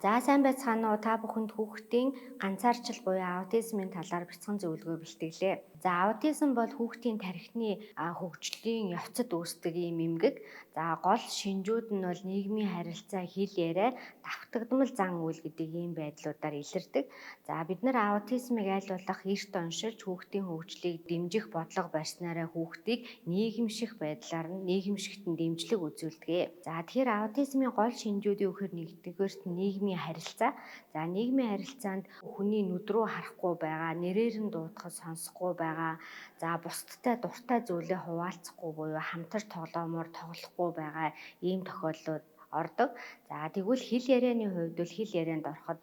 За сайн байцгаана уу? Та бүхэнд хүүхдийн ганцаарчил буюу аутизмын талаар бяцхан зөвлөгөө бэлтгэлээ. За аутизм бол хүүхдийн тархины хөгжлийн явцад үүсдэг ийм эмгэг. За гол шинжүүд нь бол нийгмийн харилцаа, хэл яриа, давтагдмал зан үйл гэдэг ийм байдлуудаар илэрдэг. За бид нар аутизмыг аль болох эрт оншилж хүүхдийн хөгжлийг дэмжих бодлого барьснараа хүүхдийг нийгэмших байдлаар нь нийгэмшигтэн дэмжлэг үзүүлдэг. За тэгэхээр аутизмын гол шинжүүд юу гэхээр нэгдүгээрт нийгмийн харилцаа. За нийгмийн харилцаанд хүний нүд рүү харахгүй байгаа, нэрээр нь дуудахад сонсохгүй байгаа. За бусдтай дуртай зүйлээ хуваалцахгүй буюу хамтар тоглоомоор тоглохгүй байгаа ийм тохиолдлууд ордог. За тэгвэл хэл ярианы хувьд бол хэл ярианд ороход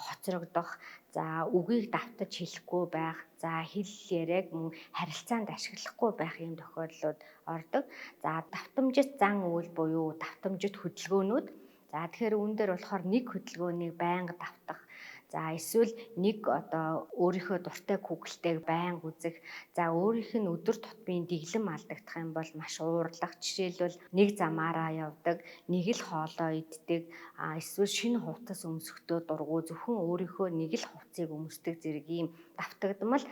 хоцрогдох, за үгийг давтаж хэлэхгүй байх, за хэл яриаг мөн харилцаанд ашиглахгүй байх ийм тохиолдлууд ордог. За давтамжит зан үйл буюу давтамжит хөдөлгөөнүүд. За тэгэхээр үүн дээр болохоор нэг хөдөлгөөнийг байнга давтах. За эсвэл нэг өөрийнхөө дуртай күгэлтэйг байнга үзэх. За өөрийнх нь өдөр тутмын дэглэм алдагдах юм бол маш уурлах. Жишээлбэл нэг замаараа явдаг, нэг л хоолоо иддэг, эсвэл шинэ хувцас өмсөхдөө дургу зөвхөн өөрийнхөө нэг л хувцсыг өмсдөг зэрэг ийм давтагдмал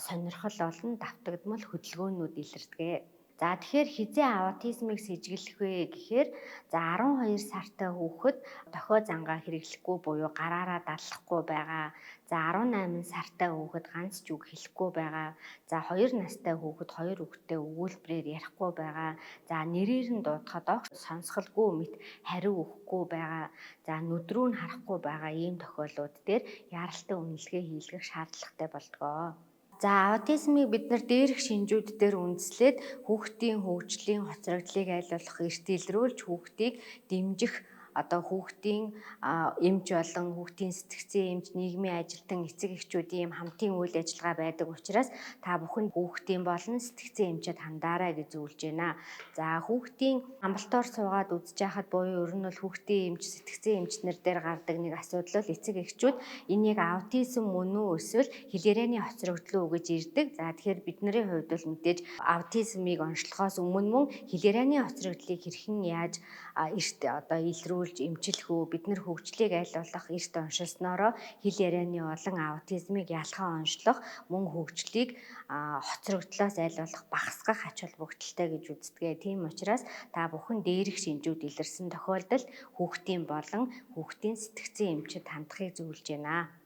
сонирхол болон давтагдмал хөдөлгөөнүүд илэрдэг. За тэгэхээр хизээ аутизмыг сэжиглэх вэ гэхээр за 12 сартай хүүхэд дохио зангаа хэрэглэхгүй буюу гараараа даллахгүй байгаа. За 18 сартай хүүхэд ганц ч үг хэлэхгүй байгаа. За 2 настай хүүхэд 2 үгтэй өгүүлбэрээр ярихгүй байгаа. За нэрээр нь дуудахад огт сонсголгүй мэт хариу өгөхгүй байгаа. За нүд рүү нь харахгүй байгаа ийм тохиолдлууд дээр яаралтай үнэлгээ хийлгэх шаардлагатай болдгоо. За аутизмыг бид нар дээрх шинжүүд дээр үндэслээд хүүхдийн хөгжлийн хоцрогдлыг аль болох эрт илрүүлж хүүхдийг дэмжих хүүхдийн эмч болон хүүхдийн сэтгцийн эмч, нийгмийн ажилтан, эцэг эхчүүдийн хамтын үйл ажиллагаа байдаг учраас та бүхэн хүүхдийн болон сэтгцийн эмчэд хандаарай гэж зөвлөж байна. За хүүхдийн амралтоор суугаад үзэж байхад буюу ер нь бол хүүхдийн эмч, сэтгцийн эмчнэр дээр гардаг нэг асуудал бол эцэг эхчүүд энийг аутизм мөн үү эсвэл хэл ярианы хоцрогдол үү гэж ирдэг. За тэгэхээр бидний хувьд бол мэдээж аутизмыг онцлохоос өмнө мөн хэл ярианы хоцрогдлыг хэрхэн яаж эрт илрүүлж эмчлэх үү, бид нар хөгжлийг аль болох эрт оншилсноороо хэл ярианы болон аутизмыг ялхан онцлох, мөн хөгжлийг хоцрогдлоос аль болох багасгах ач холбогдолтой гэж үздэг. Тийм учраас та бүхэн дээрх шинжүүд илэрсэн тохиолдолд хүүхдийн болон хүүхдийн сэтгцийн эмчэд хандахыг зөвлөж байна.